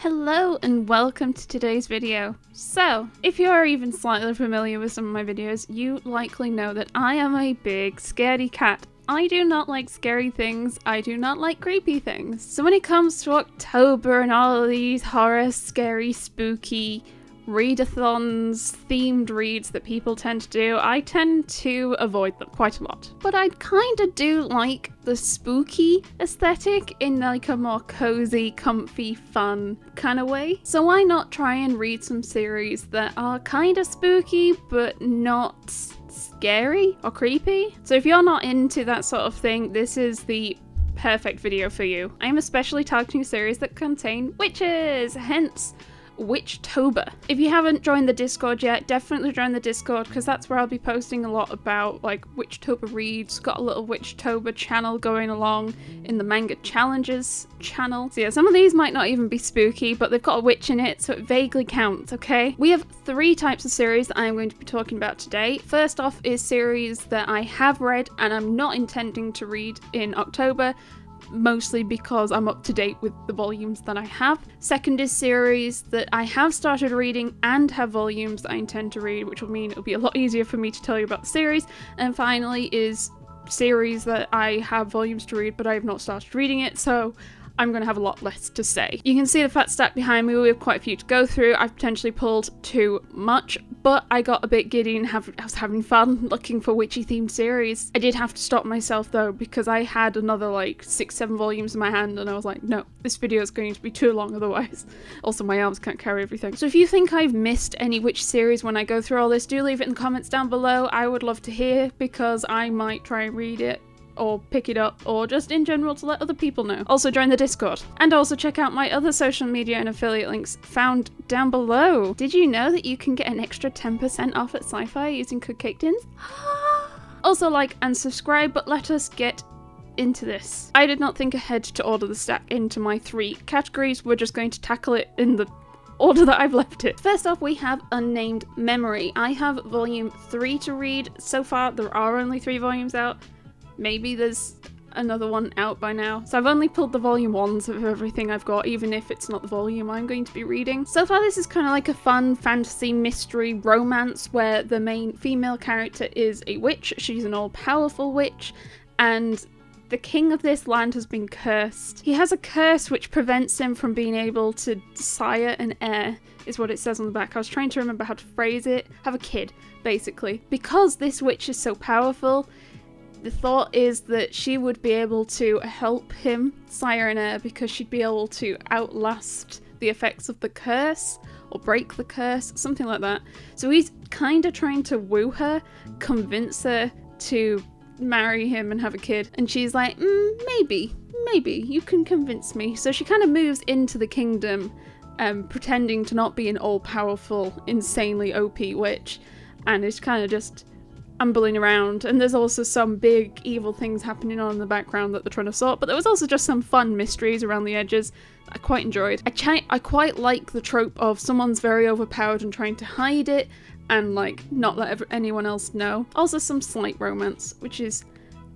Hello and welcome to today's video. So, if you are even slightly familiar with some of my videos, you likely know that I am a big scaredy cat. I do not like scary things, I do not like creepy things. So when it comes to October and all of these horror, scary, spooky readathons, themed reads that people tend to do, I tend to avoid them quite a lot. But I kind of do like the spooky aesthetic in like a more cozy, comfy, fun kind of way. So why not try and read some series that are kind of spooky but not scary or creepy? So if you're not into that sort of thing, this is the perfect video for you. I am especially targeting series that contain witches, hence Witchtober. If you haven't joined the Discord yet, definitely join the Discord because that's where I'll be posting a lot about like Witchtober reads. Got a little Witchtober channel going along in the Manga Challenges channel. So yeah, some of these might not even be spooky, but they've got a witch in it, so it vaguely counts, okay? We have three types of series that I'm going to be talking about today. First off is series that I have read and I'm not intending to read in October, mostly because I'm up to date with the volumes that I have. Second is series that I have started reading and have volumes that I intend to read, which will mean it'll be a lot easier for me to tell you about the series. And finally is series that I have volumes to read but I have not started reading it, so I'm going to have a lot less to say. You can see the fat stack behind me, we have quite a few to go through. I've potentially pulled too much, but I got a bit giddy and I was having fun looking for witchy themed series. I did have to stop myself though, because I had another like 6-7 volumes in my hand and I was like, no, this video is going to be too long otherwise. Also my arms can't carry everything. So if you think I've missed any witch series when I go through all this, do leave it in the comments down below. I would love to hear, because I might try and read it or pick it up, or just in general to let other people know. Also join the Discord. And also check out my other social media and affiliate links found down below. Did you know that you can get an extra 10% off at Sci-Fi using code Caketinz? Also like and subscribe, but let us get into this. I did not think ahead to order the stack into my 3 categories. We're just going to tackle it in the order that I've left it. First off, we have Unnamed Memory. I have volume 3 to read. So far, there are only 3 volumes out. Maybe there's another one out by now. So I've only pulled the volume 1s of everything I've got, even if it's not the volume I'm going to be reading. So far this is kind of like a fun fantasy mystery romance where the main female character is a witch. She's an all-powerful witch, and the king of this land has been cursed. He has a curse which prevents him from being able to sire an heir, is what it says on the back. I was trying to remember how to phrase it. Have a kid, basically. Because this witch is so powerful, the thought is that she would be able to help him sire an heir because she'd be able to outlast the effects of the curse or break the curse, something like that. So he's kind of trying to woo her, convince her to marry him and have a kid. And she's like, maybe you can convince me. So she kind of moves into the kingdom, pretending to not be an all-powerful, insanely OP witch, and is kind of just ambling around. And there's also some big evil things happening on in the background that they're trying to sort, but there was also just some fun mysteries around the edges that I quite enjoyed. I quite like the trope of someone's very overpowered and trying to hide it and like not let anyone else know. Also some slight romance, which is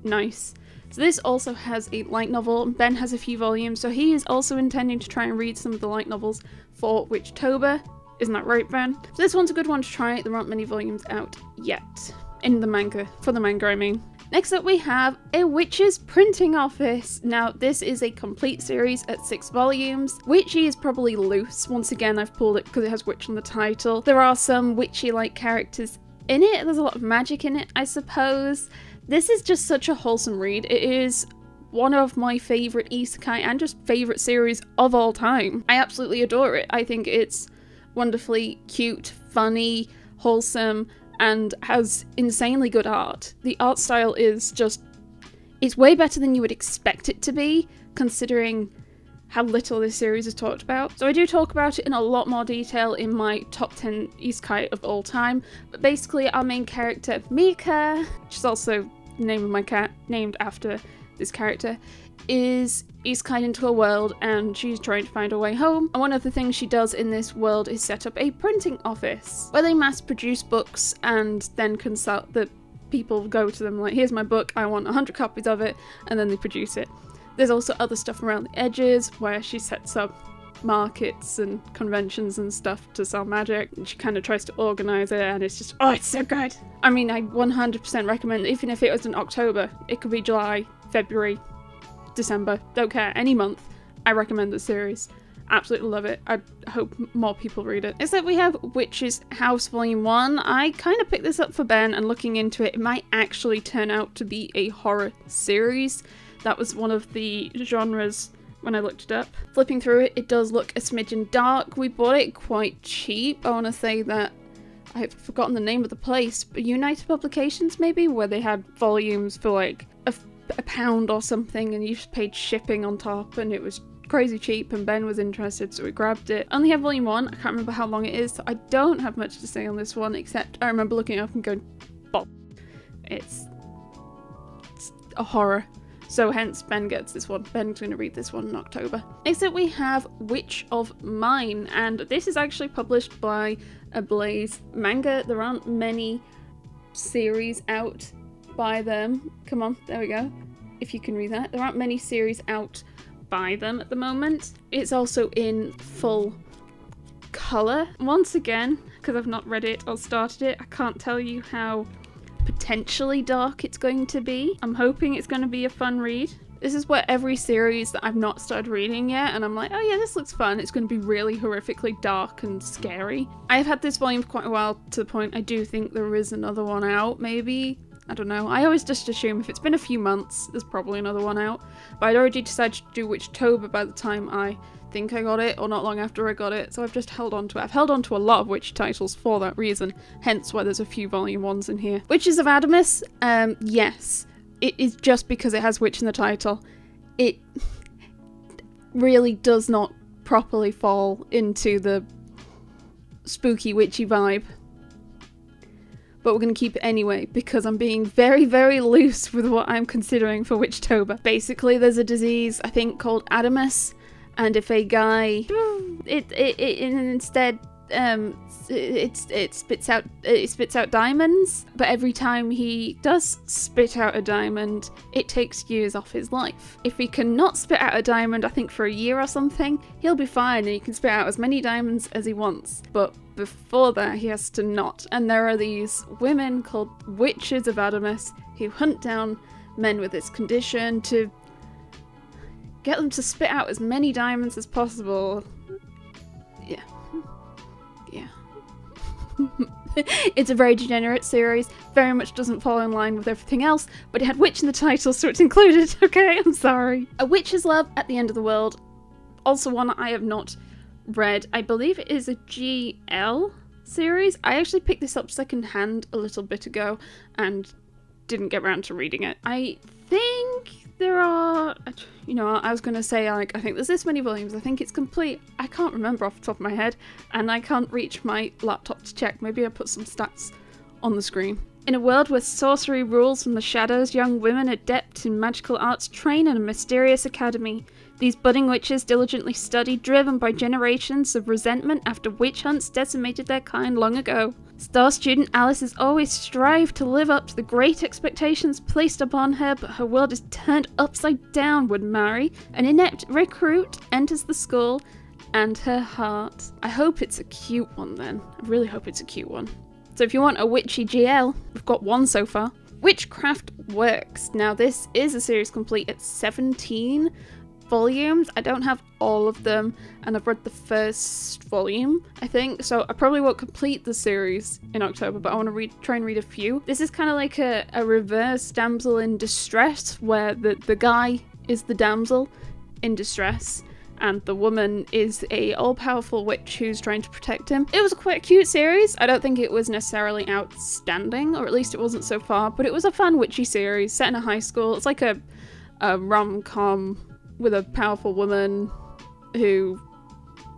nice. So this also has a light novel. Ben has a few volumes, so he is also intending to try and read some of the light novels for Witchtober. Isn't that right, Ben? So this one's a good one to try. There aren't many volumes out yet. In the manga. For the manga, I mean. Next up we have A Witch's Printing Office. Now this is a complete series at 6 volumes. Witchy is probably loose. Once again I've pulled it because it has witch in the title. There are some witchy-like characters in it. There's a lot of magic in it, I suppose. This is just such a wholesome read. It is one of my favourite isekai and just favourite series of all time. I absolutely adore it. I think it's wonderfully cute, funny, wholesome, and has insanely good art. The art style is just, it's way better than you would expect it to be, considering how little this series is talked about. So I do talk about it in a lot more detail in my top 10 isekai of all time, but basically our main character, Mika, which is also the name of my cat, named after this character, is isekai into a world and she's trying to find her way home. And one of the things she does in this world is set up a printing office where they mass produce books and then consult the people go to them like, here's my book, I want 100 copies of it, and then they produce it. There's also other stuff around the edges where she sets up markets and conventions and stuff to sell magic, and she kind of tries to organize it, and it's just, oh, it's so good. I mean, I 100% recommend, even if it was in October, it could be July, February, December, don't care, any month. I recommend the series. Absolutely love it. I hope more people read it. Except we have Witch's House Volume 1. I kind of picked this up for Ben, and looking into it, it might actually turn out to be a horror series. That was one of the genres when I looked it up. Flipping through it, it does look a smidgen dark. We bought it quite cheap. I want to say that I've forgotten the name of the place, but United Publications maybe, where they had volumes for like a pound or something, and you just paid shipping on top, and it was crazy cheap, and Ben was interested, so we grabbed it. I only have volume 1. I can't remember how long it is, so I don't have much to say on this one, except I remember looking up and going, "Bop." It's a horror. So hence Ben gets this one. Ben's going to read this one in October. Next up we have Witch of Mine, and this is actually published by Ablaze Manga. There aren't many series out by them. Come on, there we go. If you can read that. There aren't many series out by them at the moment. It's also in full colour. Once again, because I've not read it or started it, I can't tell you how potentially dark it's going to be. I'm hoping it's going to be a fun read. This is where every series that I've not started reading yet, and I'm like, oh yeah, this looks fun, it's going to be really horrifically dark and scary. I've had this volume for quite a while, to the point I do think there is another one out, maybe. I don't know. I always just assume if it's been a few months, there's probably another one out. But I'd already decided to do Witchtober by the time I think I got it, or not long after I got it, so I've just held on to it. I've held on to a lot of witch titles for that reason, hence why there's a few volume 1s in here. Witches of Adamus, yes, it is just because it has witch in the title. It really does not properly fall into the spooky witchy vibe. But we're going to keep it anyway, because I'm being very, very loose with what I'm considering for Witchtober. Basically, there's a disease, I think, called Adamus, and if a guy, instead, it spits out diamonds, but every time he does spit out a diamond, it takes years off his life. If he cannot spit out a diamond, I think for a year or something, he'll be fine, and he can spit out as many diamonds as he wants. But before that, he has to not. And there are these women called Witches of Adamus who hunt down men with this condition to get them to spit out as many diamonds as possible. Yeah. It's a very degenerate series, very much doesn't fall in line with everything else, but it had witch in the title, so it's included, okay? I'm sorry. A Witch's Love at the End of the World, also one I have not read. I believe it is a GL series. I actually picked this up secondhand a little bit ago and didn't get around to reading it. I think there are, you know, I was going to say, like, I think there's this many volumes. I think it's complete. I can't remember off the top of my head, and I can't reach my laptop to check. Maybe I put some stats on the screen. In a world where sorcery rules from the shadows, young women adept in magical arts train in a mysterious academy. These budding witches diligently study, driven by generations of resentment after witch hunts decimated their kind long ago. Star student Alice has always strived to live up to the great expectations placed upon her, but her world is turned upside down when Mary, an inept recruit, enters the school and her heart. I hope it's a cute one then. I really hope it's a cute one. So if you want a witchy GL, we've got one so far. Witchcraft Works. Now this is a series complete at 17 volumes. I don't have all of them, and I've read the first volume, I think, so I probably won't complete the series in October, but I want to try and read a few. This is kind of like a reverse damsel in distress, where the guy is the damsel in distress, and the woman is a all-powerful witch who's trying to protect him. It was a quite cute series. I don't think it was necessarily outstanding, or at least it wasn't so far, but it was a fun witchy series set in a high school. It's like a rom-com with a powerful woman who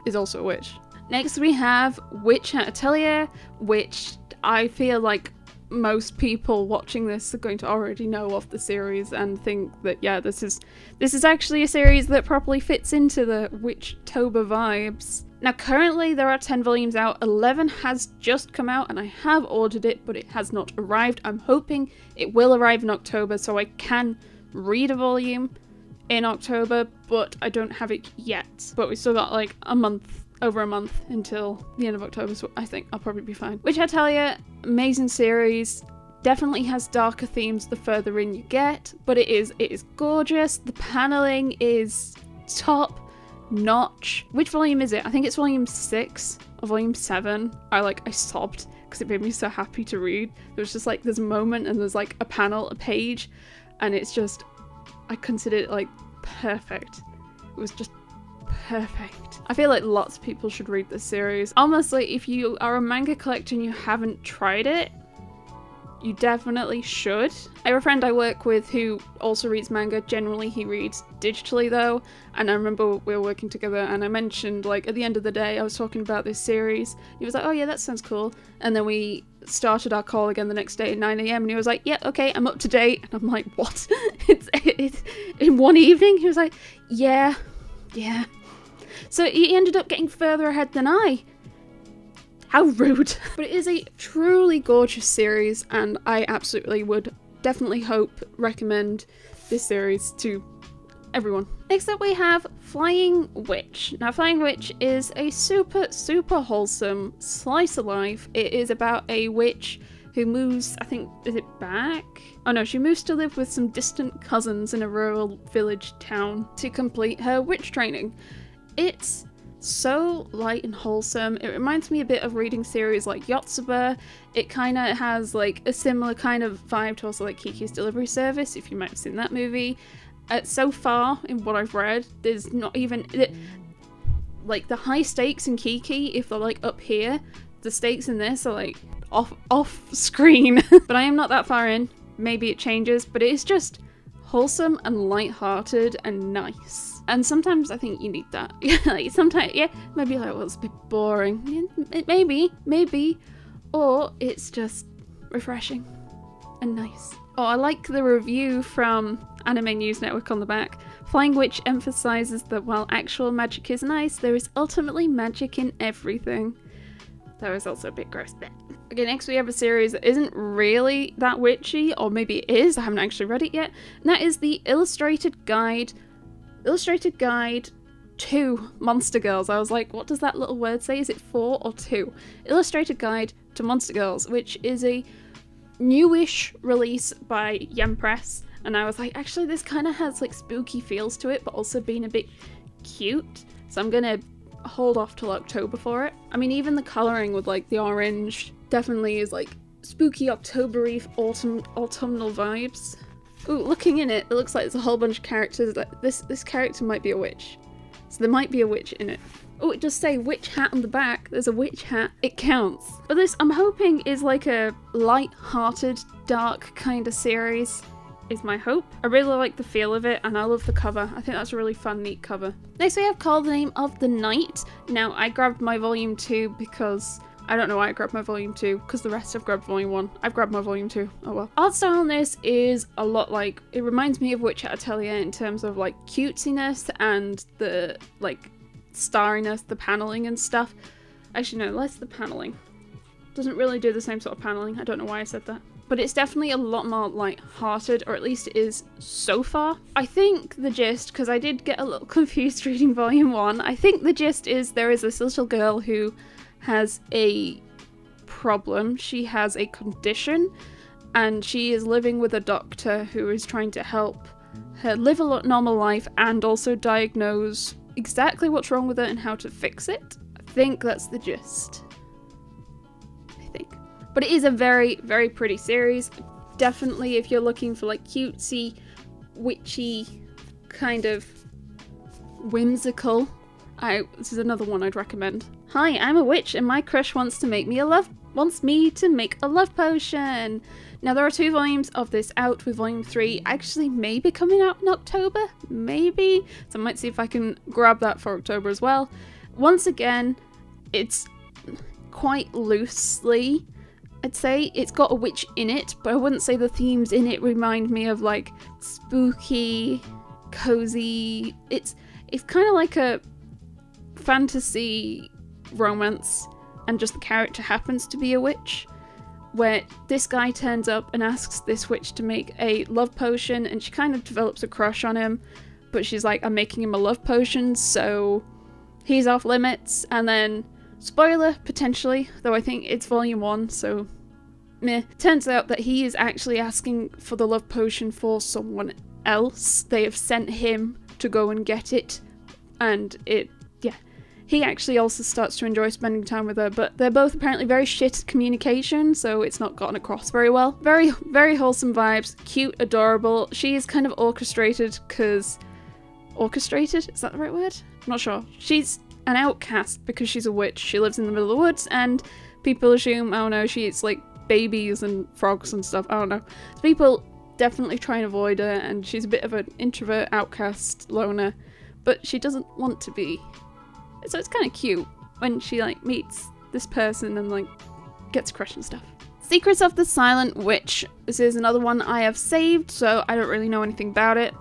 is also a witch. Next we have Witch at Atelier, which I feel like most people watching this are going to already know of the series and think that, yeah, this is actually a series that properly fits into the Witchtober vibes. Now currently there are 10 volumes out, 11 has just come out and I have ordered it, but it has not arrived. I'm hoping it will arrive in October so I can read a volume in October, but I don't have it yet. But we still got like a month, over a month until the end of October, so I think I'll probably be fine. Which I tell you, amazing series. Definitely has darker themes the further in you get, but it is gorgeous. The paneling is top notch. Which volume is it? I think it's volume 6 or volume 7. I sobbed because it made me so happy to read. There was just like there's a moment and there's like a panel, a page, and it's just, I consider it like perfect. It was just perfect. I feel like lots of people should read this series. Honestly, if you are a manga collector and you haven't tried it, you definitely should. I have a friend I work with who also reads manga. Generally he reads digitally though, and I remember we were working together and I mentioned, like, at the end of the day I was talking about this series. He was like, oh yeah, that sounds cool. And then we started our call again the next day at 9 AM and he was like, yeah, okay, I'm up to date. And I'm like, what? it's in one evening? He was like, yeah. So he ended up getting further ahead than I. How rude. But it is a truly gorgeous series, and I absolutely would definitely recommend this series to everyone. Next up we have Flying Witch. Now Flying Witch is a super wholesome slice of life. It is about a witch who moves, I think, is it back? Oh no, she moves to live with some distant cousins in a rural village town to complete her witch training. It's so light and wholesome. It reminds me a bit of reading series like Witchtober. It kind of has like a similar kind of vibe to also like Kiki's Delivery Service, if you might have seen that movie. So far in what I've read, there's not even like the high stakes in Kiki, if they're like up here, the stakes in this are like off screen. But I am not that far in. Maybe it changes, but it is just wholesome and light-hearted and nice. And sometimes I think you need that. Like sometimes, yeah, maybe like, well, it's a bit boring. Yeah, maybe. Or it's just refreshing and nice. Oh, I like the review from Anime News Network on the back. Flying Witch emphasizes that while actual magic is nice, there is ultimately magic in everything. That was also a bit gross. Okay, next we have a series that isn't really that witchy, or maybe it is, I haven't actually read it yet, and that is the Illustrated Guide to Monster Girls. I was like, what does that little word say? Is it 4 or 2? Illustrated Guide to Monster Girls, which is a newish release by Yen Press, and I was like, actually this kind of has like spooky feels to it, but also being a bit cute, so I'm gonna hold off till October for it. I mean, even the colouring with like the orange definitely is like spooky October-y autumnal vibes. Ooh, looking in it, it looks like there's a whole bunch of characters. Like this character might be a witch, so there might be a witch in it. Oh, it does say witch hat on the back. There's a witch hat. It counts. But this, I'm hoping, is like a light-hearted, dark kind of series. Is my hope. I really like the feel of it, and I love the cover. I think that's a really fun, neat cover. Next we have Call the Name of the Night. Now, I grabbed my volume 2 because I don't know why I grabbed my volume 2, because the rest have grabbed volume 1. I've grabbed my volume 2. Oh well. Art style on this is a lot like, it reminds me of Witch Atelier in terms of like cutesiness and the like starriness, the paneling and stuff. Actually no, less the paneling. Doesn't really do the same sort of paneling. I don't know why I said that. But it's definitely a lot more light-hearted, or at least it is so far. I think the gist, because I did get a little confused reading volume 1, I think the gist is there is this little girl who has a problem. She has a condition, and she is living with a doctor who is trying to help her live a normal life and also diagnose exactly what's wrong with her and how to fix it. I think that's the gist. But it is a very, very pretty series. Definitely if you're looking for like cutesy, witchy, kind of whimsical, this is another one I'd recommend. Hi, I'm a witch and my crush wants me to make a love potion. Now there are 2 volumes of this out, with volume 3 actually maybe coming out in October, maybe. So I might see if I can grab that for October as well. Once again, it's quite loosely, I'd say it's got a witch in it, but I wouldn't say the themes in it remind me of like spooky, cozy. It's kind of like a fantasy romance, and just the character happens to be a witch, where this guy turns up and asks this witch to make a love potion, and she kind of develops a crush on him, but she's like, I'm making him a love potion, so he's off limits. And then, spoiler, potentially, though I think it's volume 1, so meh. Turns out that he is actually asking for the love potion for someone else. They have sent him to go and get it, and he actually also starts to enjoy spending time with her, but they're both apparently very shit at communication, so it's not gotten across very well. Very, very wholesome vibes, cute, adorable. She is kind of orchestrated because... Orchestrated? Is that the right word? I'm not sure. She's an outcast because she's a witch. She lives in the middle of the woods, and people assume, I don't know, she eats like babies and frogs and stuff, I don't know. So people definitely try and avoid her, and she's a bit of an introvert, outcast, loner, but she doesn't want to be. So it's kind of cute when she like meets this person and like gets a crush and stuff. Secrets of the Silent Witch. This is another one I have saved, so I don't really know anything about it,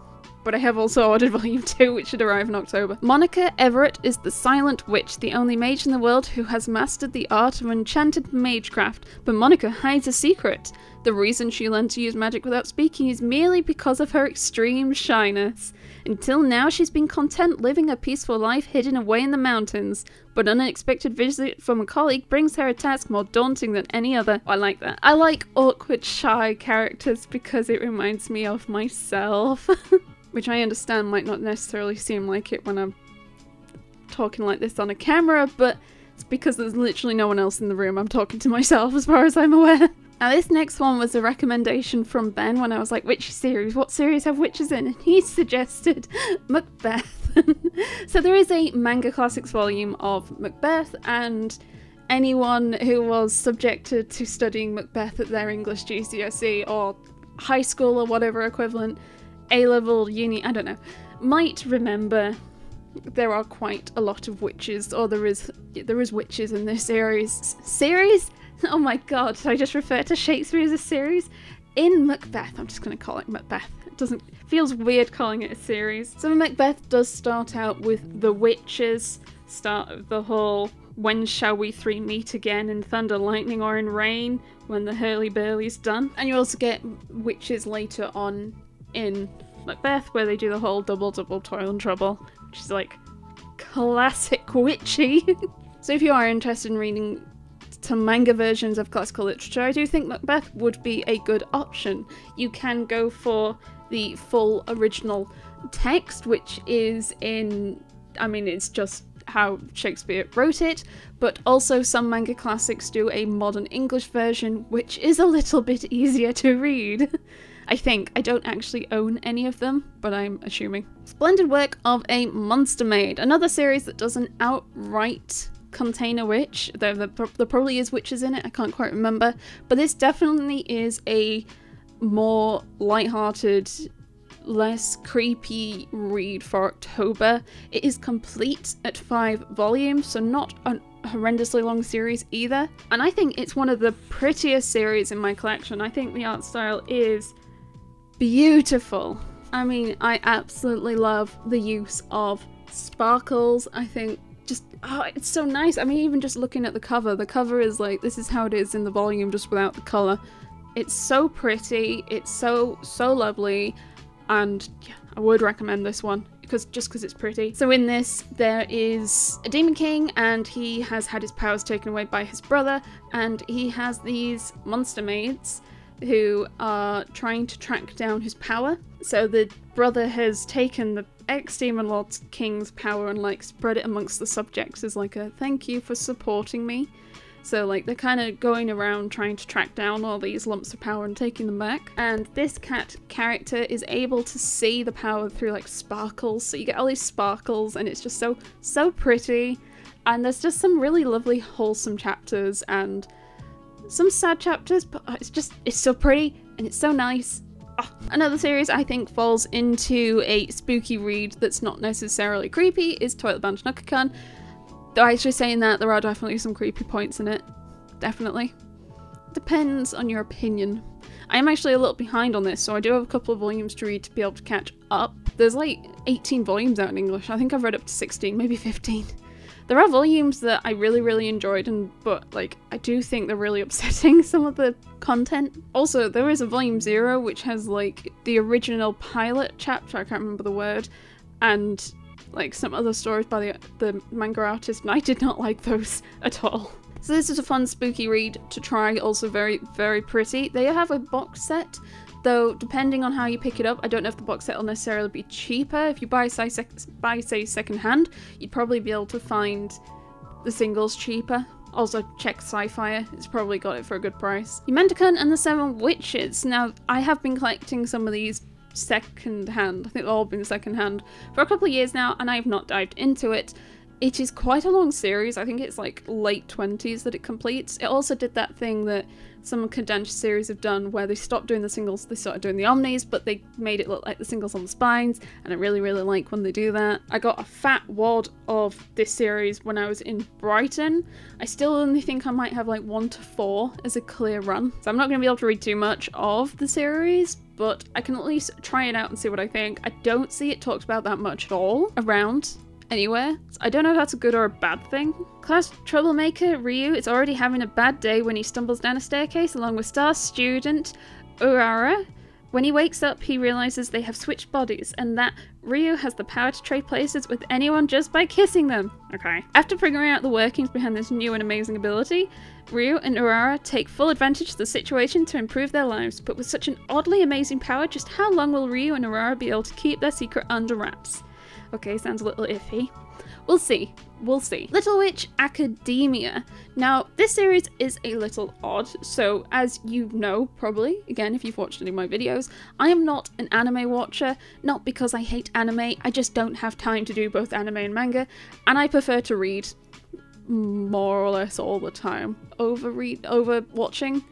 but I have also ordered volume 2, which should arrive in October. Monica Everett is the Silent Witch, the only mage in the world who has mastered the art of enchanted magecraft, but Monica hides a secret. The reason she learned to use magic without speaking is merely because of her extreme shyness. Until now, she's been content living a peaceful life hidden away in the mountains, but an unexpected visit from a colleague brings her a task more daunting than any other. I like that. I like awkward, shy characters because it reminds me of myself. Which I understand might not necessarily seem like it when I'm talking like this on a camera, but it's because there's literally no one else in the room. I'm talking to myself as far as I'm aware. Now this next one was a recommendation from Ben when I was like, which series? What series have witches in? And he suggested Macbeth. So there is a Manga Classics volume of Macbeth, and anyone who was subjected to studying Macbeth at their English GCSE or high school or whatever equivalent, A-level, uni, I don't know, might remember there are quite a lot of witches, or there is witches in this series. Series? Oh my god, did I just refer to Shakespeare as a series? In Macbeth, I'm just going to call it Macbeth. It feels weird calling it a series. So Macbeth does start out with the witches, start of the whole when shall we three meet again in thunder, lightning or in rain when the hurly-burly's done. And you also get witches later on in Macbeth where they do the whole double toil and trouble, which is like classic witchy. So if you are interested in reading some manga versions of classical literature, I do think Macbeth would be a good option. You can go for the full original text, which is in, I mean, it's just how Shakespeare wrote it, but also some manga classics do a modern English version, which is a little bit easier to read. I think. I don't actually own any of them, but I'm assuming. Splendid work of a Monster Maid, another series that doesn't outright contain a witch, though there probably is witches in it, I can't quite remember, but this definitely is a more lighthearted, less creepy read for October. It is complete at 5 volumes, so not a horrendously long series either, and I think it's one of the prettiest series in my collection. I think the art style is beautiful. I mean, I absolutely love the use of sparkles. I think just, oh, it's so nice. I mean, even just looking at the cover is like, this is how it is in the volume, just without the colour. It's so pretty, it's so lovely, and yeah, I would recommend this one because it's pretty. So in this, there is a demon king, and he has had his powers taken away by his brother, and he has these monster maids who are trying to track down his power. So the brother has taken the ex-demon lord king's power and like spread it amongst the subjects as like a thank you for supporting me. So like they're kind of going around trying to track down all these lumps of power and taking them back. And this cat character is able to see the power through like sparkles. So you get all these sparkles and it's just so pretty. And there's just some really lovely wholesome chapters and some sad chapters, but it's so pretty and it's so nice. Oh. Another series I think falls into a spooky read that's not necessarily creepy is Toilet Bound Nuka-Kun. Though actually saying that, there are definitely some creepy points in it. Definitely. Depends on your opinion. I am actually a little behind on this, so I do have a couple of volumes to read to be able to catch up. There's like 18 volumes out in English. I think I've read up to 16, maybe 15. There are volumes that I really enjoyed, but like I do think they're really upsetting, some of the content. Also, there is a volume 0 which has like the original pilot chapter, I can't remember the word, and like some other stories by the manga artist, and I did not like those at all. So this is a fun spooky read to try, also very, very pretty. They have a box set, though depending on how you pick it up, I don't know if the box set will necessarily be cheaper. If you buy say second hand, you'd probably be able to find the singles cheaper. Also check Sci-Fi, it's probably got it for a good price. Mendicant and the Seven Witches. Now I have been collecting some of these second hand, I think they've all been second hand, for a couple of years now, and I have not dived into it. It is quite a long series. I think it's like late 20s that it completes. It also did that thing that some condensed series have done where they stopped doing the singles, they started doing the omnis, but they made it look like the singles on the spines, and I really, really like when they do that. I got a fat wad of this series when I was in Brighton. I still only think I might have like 1 to 4 as a clear run, so I'm not going to be able to read too much of the series, but I can at least try it out and see what I think. I don't see it talked about that much at all around anywhere. So I don't know if that's a good or a bad thing. Class troublemaker Ryu is already having a bad day when he stumbles down a staircase along with star student Urara. When he wakes up, he realizes they have switched bodies and that Ryu has the power to trade places with anyone just by kissing them. Okay. After figuring out the workings behind this new and amazing ability, Ryu and Urara take full advantage of the situation to improve their lives, but with such an oddly amazing power, just how long will Ryu and Urara be able to keep their secret under wraps? Okay, sounds a little iffy. We'll see. We'll see. Little Witch Academia. Now, this series is a little odd, so as you know, probably, again, if you've watched any of my videos, I am not an anime watcher, not because I hate anime, I just don't have time to do both anime and manga, and I prefer to read more or less all the time over watching.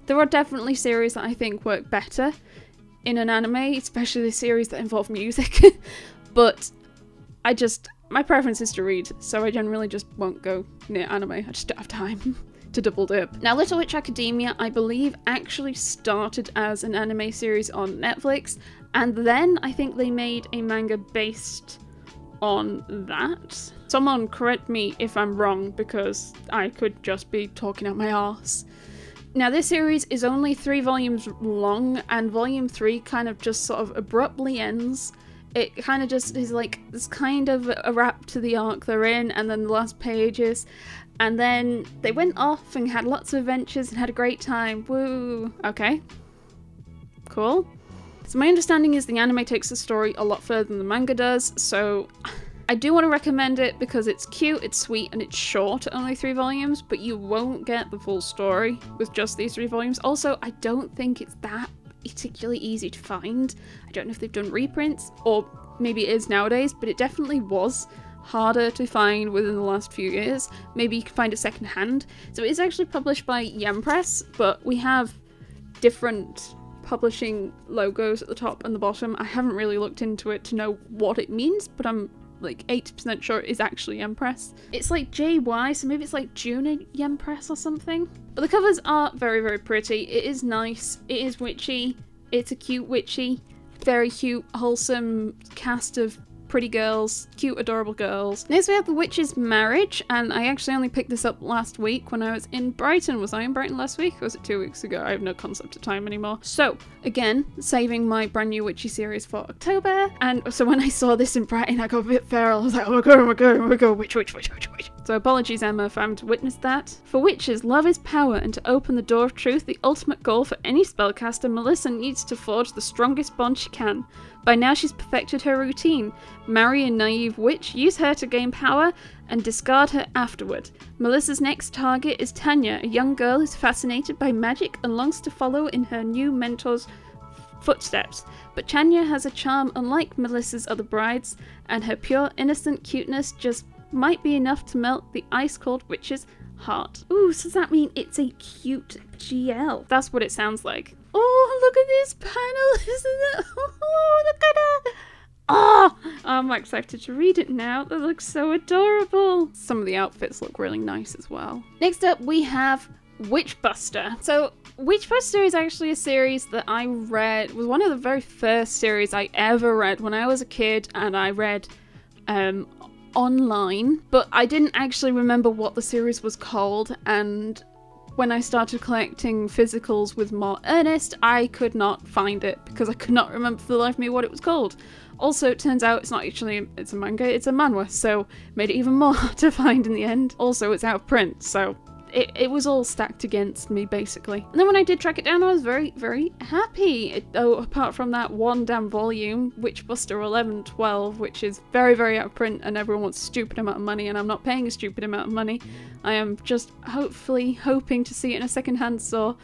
There are definitely series that I think work better in an anime, especially series that involve music, but my preference is to read, so I generally just won't go near anime. I just don't have time to double dip. Now, Little Witch Academia, I believe, actually started as an anime series on Netflix, and then I think they made a manga based on that. Someone correct me if I'm wrong, because I could just be talking out my arse. Now, this series is only 3 volumes long, and volume 3 kind of just sort of abruptly ends. It kind of just is like this kind of a wrap to the arc they're in, and then the last pages, and then they went off and had lots of adventures and had a great time. Woo! Okay. Cool. So my understanding is the anime takes the story a lot further than the manga does, so I do want to recommend it because it's cute, it's sweet, and it's short, only 3 volumes, but you won't get the full story with just these 3 volumes. Also, I don't think it's that particularly easy to find. I don't know if they've done reprints, or maybe it is nowadays, but it definitely was harder to find within the last few years. Maybe you can find it second hand. So it is actually published by Yen Press, but we have different publishing logos at the top and the bottom. I haven't really looked into it to know what it means, but I'm like 80% sure it is actually Yen Press. It's like JY, so maybe it's like Junior Yen Press or something. But the covers are very, very pretty. It is nice. It is witchy. It's a cute witchy. Very cute, wholesome cast of pretty girls, cute, adorable girls. Next we have The Witch's Marriage, and I actually only picked this up last week when I was in Brighton. Was I in Brighton last week, or was it 2 weeks ago? I have no concept of time anymore. So, again, saving my brand new witchy series for October, and so when I saw this in Brighton, I got a bit feral. I was like, oh my god, oh my god, oh my god, witch. So apologies, Emma, if I'm to witness that. For witches, love is power, and to open the door of truth, the ultimate goal for any spellcaster, Melissa needs to forge the strongest bond she can. By now she's perfected her routine. Marry a naive witch, use her to gain power, and discard her afterward. Melissa's next target is Tanya, a young girl who's fascinated by magic and longs to follow in her new mentor's footsteps. But Tanya has a charm unlike Melissa's other brides, and her pure, innocent cuteness just might be enough to melt the ice-cold witch's heart. Ooh, so does that mean it's a cute GL? That's what it sounds like. Oh, look at this panel, isn't it? Oh, look at her! Oh, I'm excited to read it now. That looks so adorable. Some of the outfits look really nice as well. Next up, we have Witchbuster. So, Witchbuster is actually a series that I read, was one of the very first series I ever read when I was a kid, and I read online, but I didn't actually remember what the series was called, and when I started collecting physicals with more earnest, I could not find it because I could not remember for the life of me what it was called. Also, it turns out it's not actually, it's a manga, it's a manhwa, so made it even more hard to find in the end. Also, it's out of print, so it was all stacked against me, basically. And then when I did track it down, I was very, very happy. Apart from that one damn volume, Witchbuster 1112, which is very, very out of print and everyone wants a stupid amount of money, and I'm not paying a stupid amount of money. I am just hoping to see it in a secondhand store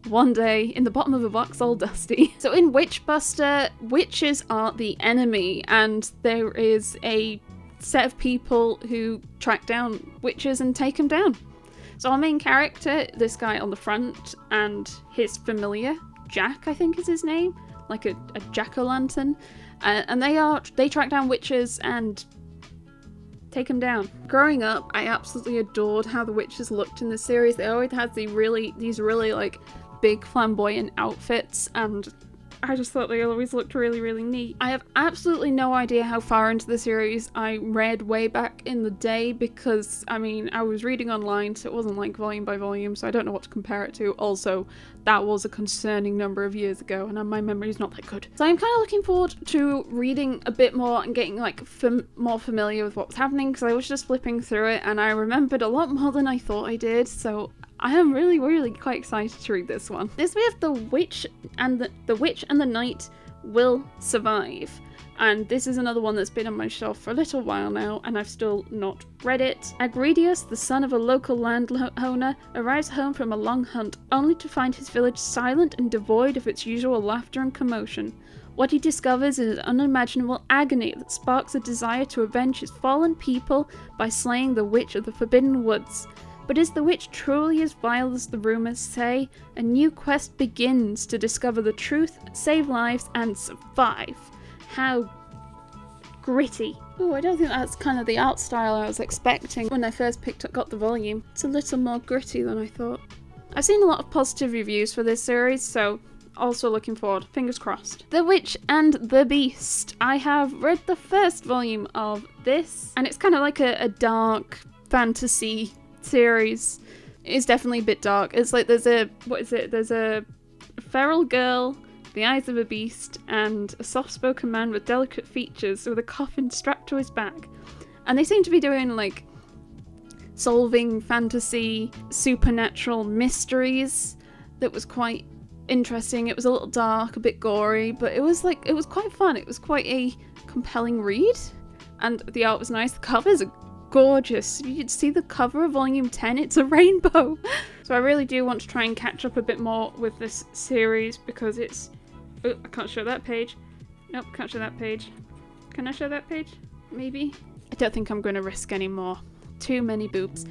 one day in the bottom of a box all dusty. So in Witchbuster, witches are the enemy, and there is a set of people who track down witches and take them down. So our main character, this guy on the front, and his familiar, Jack I think is his name, like a jack-o'-lantern, and they track down witches and take them down. Growing up, I absolutely adored how the witches looked in the series. They always had these really like big flamboyant outfits, and I just thought they always looked really, really neat. I have absolutely no idea how far into the series I read way back in the day because, I mean, I was reading online, so it wasn't like volume by volume, so I don't know what to compare it to. Also, that was a concerning number of years ago, and my memory's not that good. So I'm kind of looking forward to reading a bit more and getting like more familiar with what was happening, because I was just flipping through it and I remembered a lot more than I thought I did, so I am really, really quite excited to read this one. This we have the witch and the knight will survive, and this is another one that's been on my shelf for a little while now, and I've still not read it. Agridius, the son of a local landowner, arrives home from a long hunt, only to find his village silent and devoid of its usual laughter and commotion. What he discovers is an unimaginable agony that sparks a desire to avenge his fallen people by slaying the witch of the Forbidden Woods. But is the witch truly as vile as the rumours say? A new quest begins to discover the truth, save lives, and survive. How gritty. Oh, I don't think that's kind of the art style I was expecting when I first got the volume. It's a little more gritty than I thought. I've seen a lot of positive reviews for this series, so also looking forward. Fingers crossed. The Witch and the Beast. I have read the first volume of this, and it's kind of like a dark fantasy series. It's definitely a bit dark. It's like there's a feral girl, the eyes of a beast, and a soft-spoken man with delicate features with a coffin strapped to his back. And they seem to be doing like solving fantasy supernatural mysteries that was quite interesting. It was a little dark, a bit gory, but it was quite fun. It was quite a compelling read, and the art was nice. The covers are gorgeous. If you could see the cover of volume 10, it's a rainbow. So I really do want to try and catch up a bit more with this series because it's... Oh, I can't show that page. Nope, can't show that page. Can I show that page? Maybe? I don't think I'm going to risk any more. Too many boobs.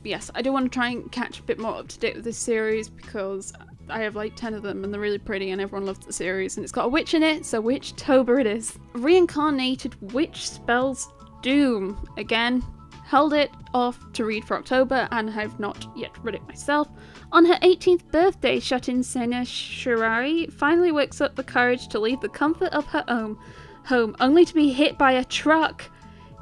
Yes, I do want to try and catch a bit more up to date with this series because I have like 10 of them and they're really pretty and everyone loves the series, and it's got a witch in it, so Witchtober it is. Reincarnated witch spells doom. Again, held it off to read for October and have not yet read it myself. On her 18th birthday, shut-in Sena Shirari finally wakes up the courage to leave the comfort of her own home, only to be hit by a truck.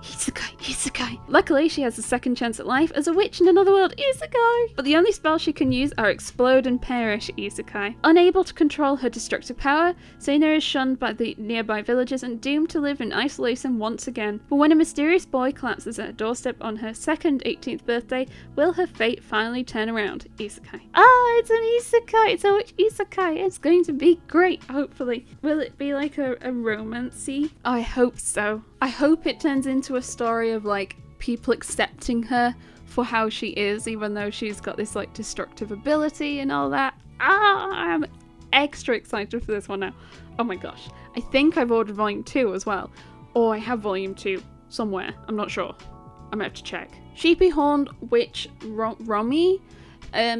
Isekai. Luckily, she has a second chance at life as a witch in another world. Isekai! But the only spells she can use are explode and perish. Isekai. Unable to control her destructive power, Sena is shunned by the nearby villagers and doomed to live in isolation once again. But when a mysterious boy collapses at her doorstep on her second 18th birthday, will her fate finally turn around? Isekai. Ah, it's an isekai! It's a witch isekai! It's going to be great, hopefully. Will it be like a romance-y? I hope so. I hope it turns into a story of like people accepting her for how she is, even though she's got this like destructive ability and all that. I'm extra excited for this one now. Oh my gosh. I think I've ordered volume 2 as well. Or I have volume 2 somewhere. I'm not sure. I'm gonna have to check. Sheepy Horned Witch Romy.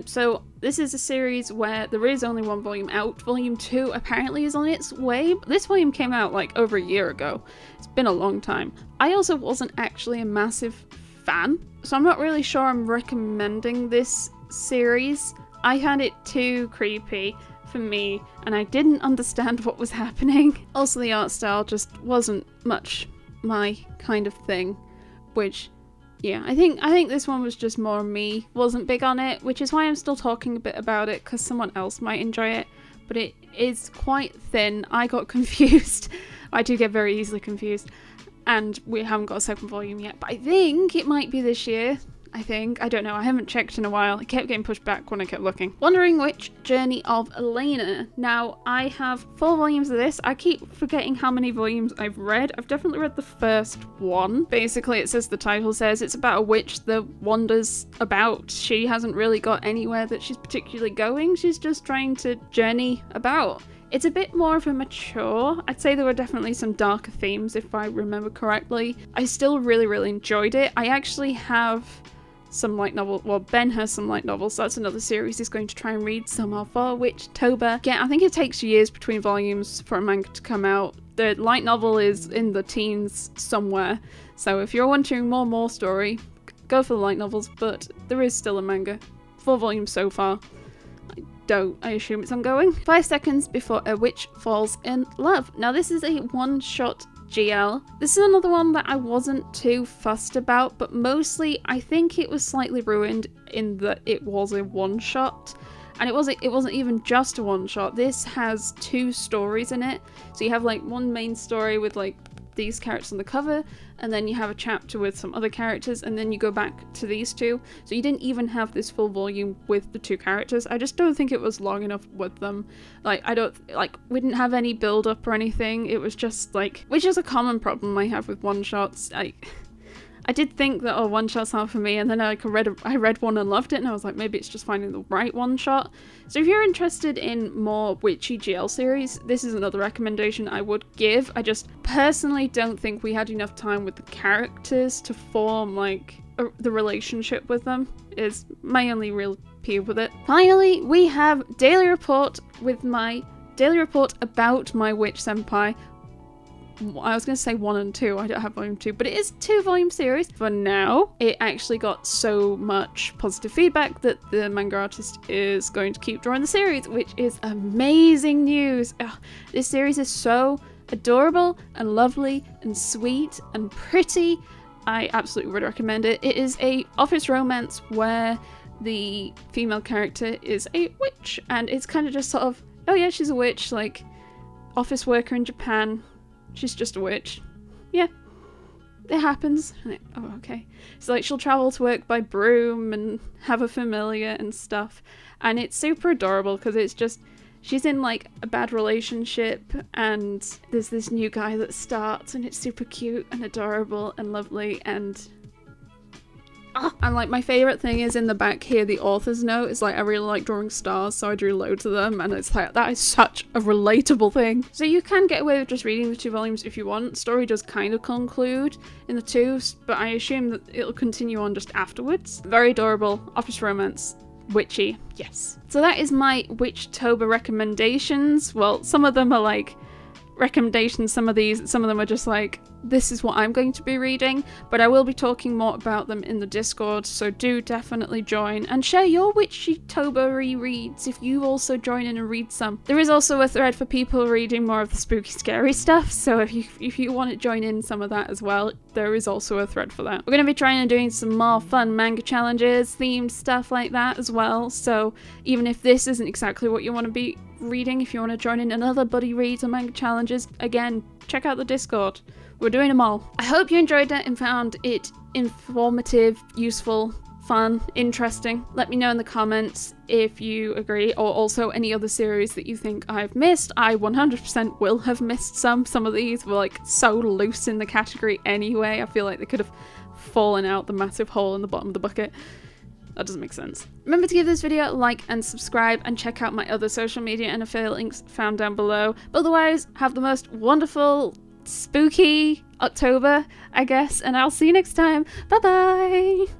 So this is a series where there is only one volume out. Volume 2 apparently is on its way. This volume came out like over a year ago. It's been a long time. I also wasn't actually a massive fan, so I'm not really sure I'm recommending this series. I found it too creepy for me, and I didn't understand what was happening. Also, the art style just wasn't much my kind of thing, which yeah, I think this one was just more me. Wasn't big on it, which is why I'm still talking a bit about it, because someone else might enjoy it. But it is quite thin. I got confused. I do get very easily confused. And we haven't got a second volume yet. But I think it might be this year. I don't know. I haven't checked in a while. It kept getting pushed back when I kept looking. Wandering Witch, Journey of Elena. Now, I have 4 volumes of this. I keep forgetting how many volumes I've read. I've definitely read the first one. Basically, it says, the title says, it's about a witch that wanders about. She hasn't really got anywhere that she's particularly going. She's just trying to journey about. It's a bit more of a mature. I'd say there were definitely some darker themes if I remember correctly. I still really enjoyed it. I actually have some light novel, well, Ben has some light novels, so that's another series he's going to try and read some of for Witchtober. Again, I think it takes years between volumes for a manga to come out. The light novel is in the teens somewhere, so if you're wanting more story, go for the light novels, but there is still a manga. 4 volumes so far. I assume it's ongoing. 5 seconds before a witch falls in love. Now this is a one-shot GL. This is another one that I wasn't too fussed about, but mostly I think it was slightly ruined in that it was a one-shot. And it wasn't even just a one-shot. This has 2 stories in it. So you have like one main story with like these characters on the cover, and then you have a chapter with some other characters, and then you go back to these 2. So you didn't even have this full volume with the 2 characters. I just don't think it was long enough with them. Like, we didn't have any build up or anything. It was just like, which is a common problem I have with one-shots. I did think that, oh, one-shots aren't for me, and then I read one and loved it, and I was like, maybe it's just finding the right one-shot. So if you're interested in more witchy GL series, this is another recommendation I would give. I just personally don't think we had enough time with the characters to form, like, the relationship with them, is my only real peeve with it. Finally, we have Daily Report with my Daily Report about my witch senpai. I was going to say 1 and 2, I don't have volume 2, but it is a 2-volume series for now. It actually got so much positive feedback that the manga artist is going to keep drawing the series, which is amazing news. Ugh, this series is so adorable and lovely and sweet and pretty. I absolutely would recommend it. It is a office romance where the female character is a witch, and it's kind of just sort of, oh yeah, she's a witch, like, office worker in Japan. She's just a witch. Yeah, it happens. Oh, okay. So like she'll travel to work by broom and have a familiar and stuff. And it's super adorable because it's just, she's in like a bad relationship and there's this new guy that starts and it's super cute and adorable and lovely and... And like my favourite thing is in the back here, the author's note is like, I really like drawing stars, so I drew loads of them, and it's like, that is such a relatable thing. So you can get away with just reading the 2 volumes if you want. Story does kind of conclude in the 2, but I assume that it'll continue on just afterwards. Very adorable, office romance, witchy, yes. So that is my Witchtober recommendations. Well, some of them are like recommendations, some of them are just like, this is what I'm going to be reading, but I will be talking more about them in the Discord, so do definitely join and share your Witchtober rereads if you also join in and read some. There is also a thread for people reading more of the spooky scary stuff, so if you want to join in some of that as well, there is also a thread for that. We're going to be trying and doing some more fun manga challenges, themed stuff like that as well, so even if this isn't exactly what you want to be reading, if you want to join in another buddy reads or manga challenges, again, check out the Discord. We're doing them all. I hope you enjoyed it and found it informative, useful, fun, interesting. Let me know in the comments if you agree, or also any other series that you think I've missed. I 100% will have missed some. Some of these were like so loose in the category anyway. I feel like they could have fallen out the massive hole in the bottom of the bucket. That doesn't make sense. Remember to give this video a like and subscribe, and check out my other social media and affiliate links found down below. But otherwise, have the most wonderful, spooky October, I guess, and I'll see you next time. Bye bye!